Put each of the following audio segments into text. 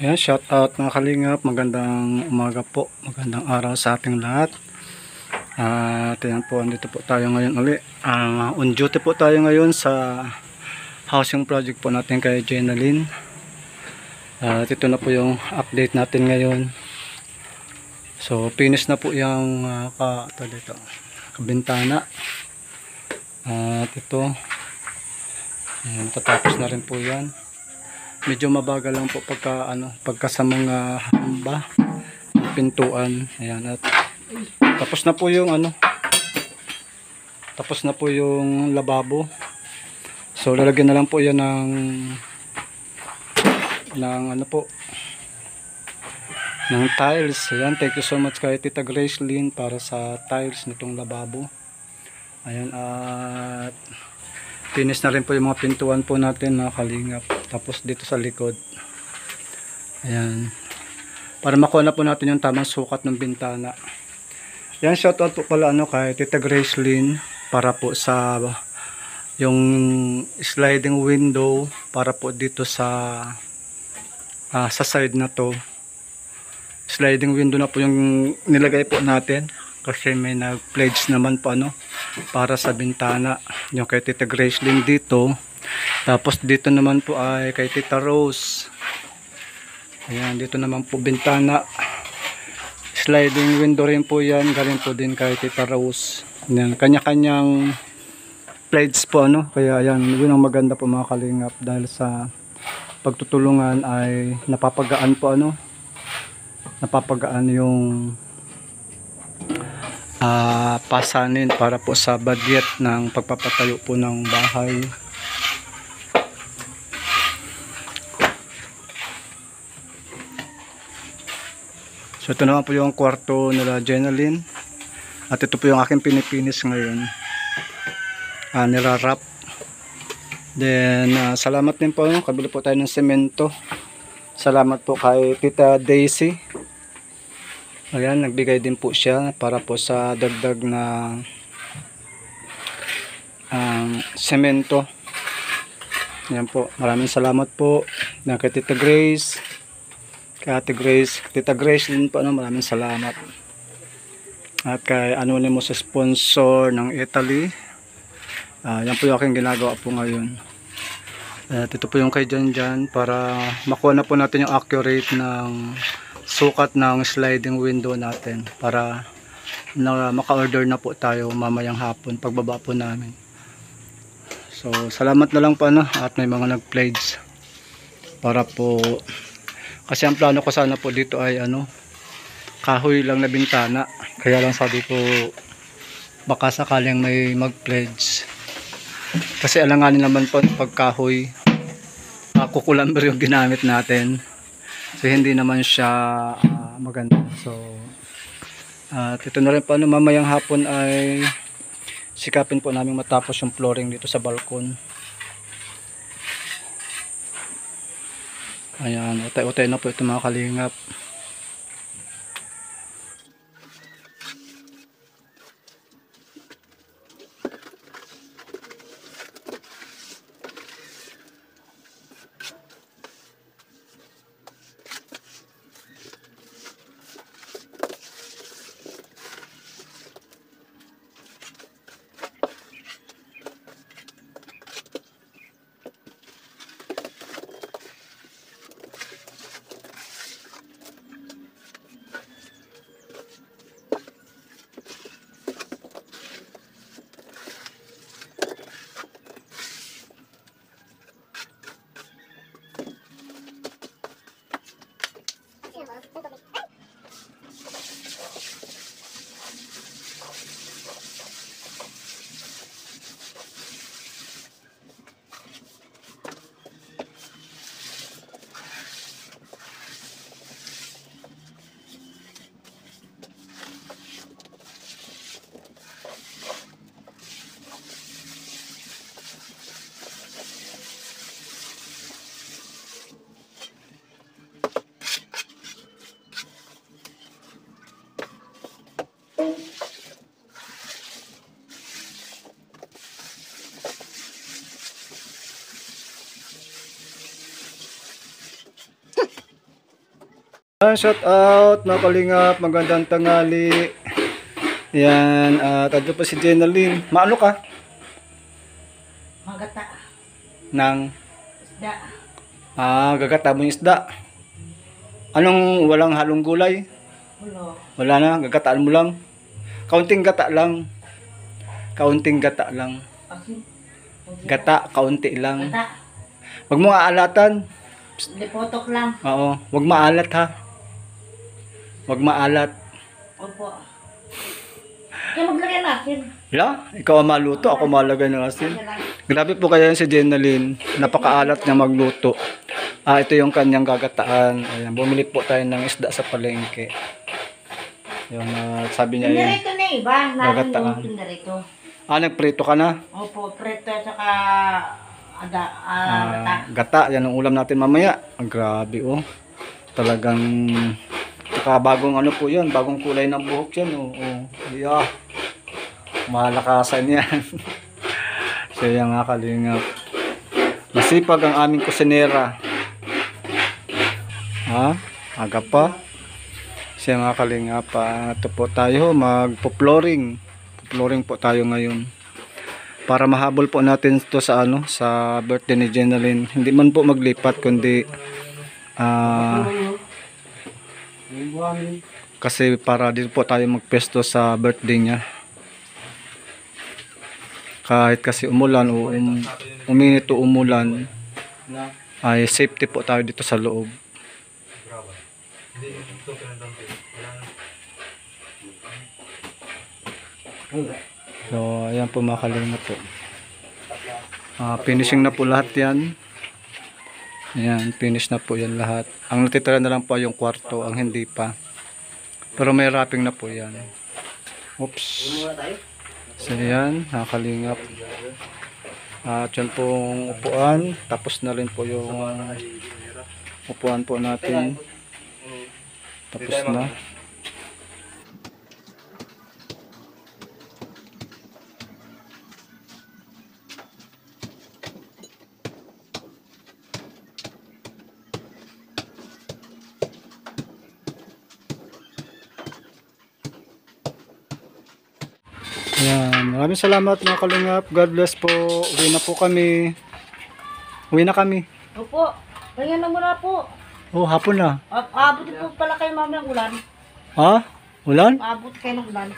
Ayan, shout out mga kalingap, magandang umaga po, magandang araw sa ating lahat. At ayan po, andito po tayo ngayon uli. On duty po tayo ngayon sa housing project po natin kay Jenaline. At ito na po yung update natin ngayon. So finish na po yung kabintana. At ito, ayan, tatapos na rin po yan. Medyo mabagal lang po pagka sa mga hamba ng pintuan. Ayan, at tapos na po yung tapos na po yung lababo. So lalagyan na lang po yan ng tiles. Ayan, thank you so much kay Tita Gracelyn para sa tiles nitong lababo. Ayan, at finish na rin po yung mga pintuan po natin, mga kalingap. Tapos dito sa likod, ayan, para makuha na po natin yung tamang sukat ng bintana. Yan, shoutout po pala kay Tita Gracelyn para po sa yung sliding window para po dito sa side na to. Sliding window na po yung nilagay po natin kasi may nag-pledge naman po para sa bintana, yung kay Tita Gracelyn dito. Tapos dito naman po ay kay Tita Rose. Ayan, dito naman po bintana, sliding window rin po yan, galing po din kay Tita Rose. Ayan, kanya-kanyang pledge po kaya ayan, yun ang maganda po mga kalingap, dahil sa pagtutulungan ay napapagaan po napapagaan yung pasanin para po sa budget ng pagpapatayo po ng bahay. So ito naman po yung kwarto nila Jenaline. At ito po yung aking pinipinis ngayon. Nirarap. Then salamat din po, kabili po tayo ng semento. Salamat po kay Tita Daisy. Ayan, nagbigay din po siya para po sa dagdag na semento. Ayan po, maraming salamat po na kay Tita Grace, kay Ate Grace, Tita Grace din po, maraming salamat. At kay Anonymous sponsor ng Italy. Yan po yung aking ginagawa po ngayon. At ito po yung kay Janjan para makuha na po natin yung accurate ng sukat ng sliding window natin para maka-order na po tayo mamayang hapon pagbaba po namin. So salamat na lang po at may mga nag-pledge para po, kasi ang plano ko sana po dito ay kahoy lang na bintana. Kaya lang sabi ko baka sakaling may mag-pledge, kasi alanganin naman po pag kahoy, kukulamber yung ginamit natin, so hindi naman siya maganda. So at ito na rin po mamayang hapon ay sikapin po namin matapos yung flooring dito sa balkon. Ayan, utay-utay na po ito mga kalingap. Shout out mga kalingap, magandang tanghali. Yan, at ito pa si Jenaline. Maano ka? Magata. Nang, Isda. gagata mo yung isda. Anong walang halong gulay? Ulo. Wala na, gagataan mo lang. Kaunting gata lang. Kaunting gata lang. Asin. Gata, kaunti lang. Gata. Huwag mo aalatan. Lipotok lang. Oo, huwag maalat ha. Huwag maalat. Opo. Kaya maglagay natin. Wala, ikaw ang maluto, ako malagay ng asin. Kaya lang. Grabe po kaya si Jenaline. Napakaalat niya magluto. Ito yung kanyang gagataan. Ayan, bumili po tayo ng isda sa palengke. Yung sabi niya yun. Pinarito na iba. Gagataan. Natin yung pinarito. Nagprito ka na? Opo, preto saka gata. Gata, yan ang ulam natin mamaya. Grabe oh. Talagang bagong ano po yun, bagong kulay ng buhok yan oh. Yeah. Malakasan yan. Kaya nga kalingap. Masipag ang aming kusinera. Aga pa. Siya mga kalingap. Ito po tayo magpo-flooring. Flooring po tayo ngayon. Para mahabol po natin ito sa sa birthday ni Jenaline. Hindi man po maglipat kundi kasi para din po tayo magpesto sa birthday niya. Kahit kasi umulan o uminit o umulan, ay safety po tayo dito sa loob. So, ayan po mga kalingap po. Finishing na po lahat yan. Ayan, finish na po yan lahat. Ang natitira na lang po yung kwarto, ang hindi pa. Pero may wrapping na po yan. Oops. So, ayan, mga kalingap. At yan pong upuan. Tapos na rin po yung upuan po natin. Tapos na. Ayan, maraming salamat mga kalingap. God bless po. Uwi na po kami. Uwi na kami. Opo. Kaya na muna po. Oh, hapon na. Abot po pala kayo mamaya ng ulan. Ha? Ulan? Abot kayo ng ulan.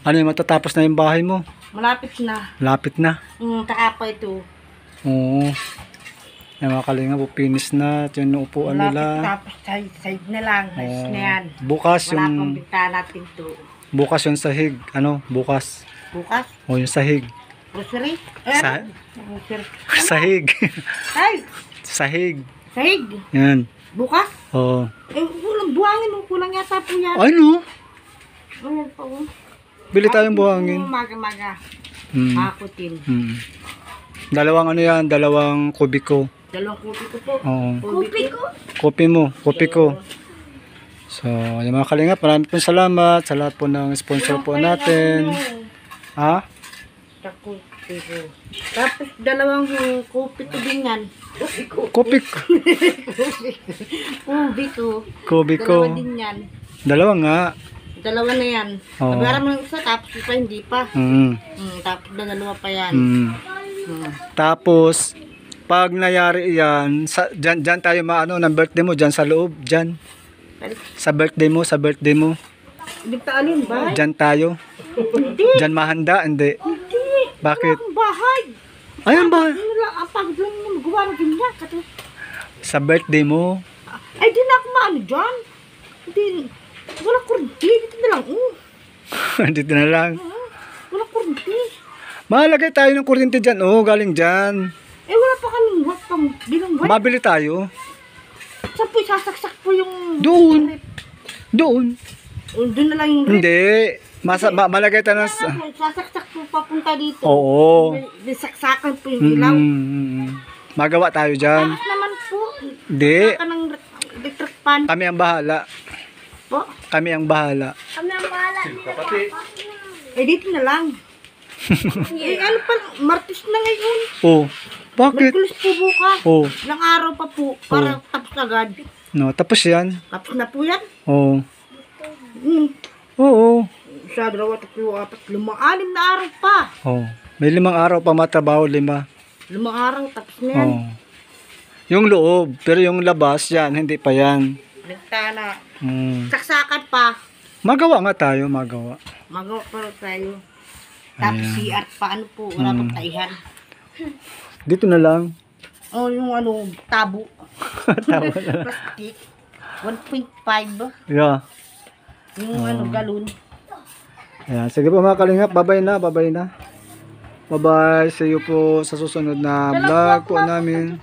Ano yung matatapos na yung bahay mo? Malapit na. Lapit na. Taka pa ito. Oo. Yung mga kalingap, finish na. Ito yung upuan Malapit nila. tapos side na lang. Ayos na yan. Bukas Wala pang yung bintana natin to. bukas yung sahig. Ano? Bukas. Bukas. O yung sahig. Grocery? Grocery. Sahig. Ay! Sahig. Sahig. Yan. Bukas? Oo. Kulang buhangin. Kulang yata po yan. Ano? Ayan po. Bili tayong buhangin. Maga-maga. Hakutin. Dalawang ano yan? Dalawang kubiko. Dalawang kopi ko po. Oo. Kopi ko? Kopi mo. Kopi ko. So, yung mga kalingap, maraming po salamat sa lahat po ng sponsor po natin. Ha? Kopi ko. Tapos dalawang kopi ko din yan. Kopi ko. Kopi ko. Kopi ko. Dalawa din yan. Dalawa nga. Dalawa na yan. Oo. Nabayaran mo ng isa, tapos isa hindi pa. Tapos dalawa pa yan. Tapos, pag nayari yan, dyan tayo maano ng birthday mo, dyan sa loob, dyan. Sa birthday mo. Bigtaan yun ba? Dyan tayo. Hindi. Dyan mahanda, hindi. Hindi. Bakit? Wala akong bahay. Ayun ba? Wala, ang pagod lang yung magawa ng ganyan. Sa birthday mo. Ay, di na ako maano dyan. Hindi. Wala kurdi. Dito na lang. Dito na lang. Wala kurdi. Malagay tayo ng kuryente dyan. Oh, galing dyan. Eh, wala pa kaming wat pang bilang wat. Mabili tayo. Saan po isasaksak po yung... Doon. Doon. Doon na lang yung... Hindi. Malagay tayo ng... Sasaksak po papunta dito. Oo. Saksakan po yung ilaw. Magawa tayo dyan. Tapos naman po. Hindi. Saka ng electric pan. Kami ang bahala. Po. Kami ang bahala. Kami ang bahala. Eh, dito na lang. Ano pa, Martes na ngayon. Oh. Bakit? Merkulis po bukas. Oh. Ilang araw pa po para tapos agad. No, tapos yan. Tapos na po yan. Oo. Hmm. Oo. Isa, dalawa, tatlo, apat, 5, 6 na araw pa. Oo. May 5 araw pa matrabaho, 5. 5 araw, tapos na yan. Oo. Yung loob, pero yung labas yan, hindi pa yan. Nagtana. Saksakan pa. Magawa nga tayo, magawa. Magawa pa tayo. Tapos Ayan. CR pa, ano po, wala pang taihan. Dito na lang. O yung ano, tabo. Tama na. Plastic. 1.5. Yeah. Yung ano, galon. Ayan. Sige po mga kalingap, babay na, babay na. Bye-bye. See you po sa susunod na vlog po namin.